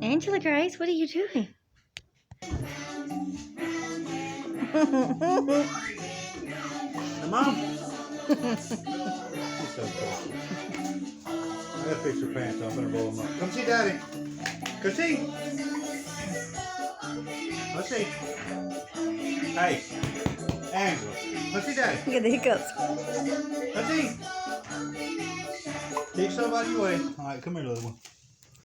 Angela Grace, what are you doing? Come on. She's so cool. I gotta fix her pants. I'm gonna roll them up. Come see Daddy. Come see. Let's see. Hey, Angela. Let's see Daddy. Look at the hiccups. Let's see. Take somebody away. All right, come here, little one.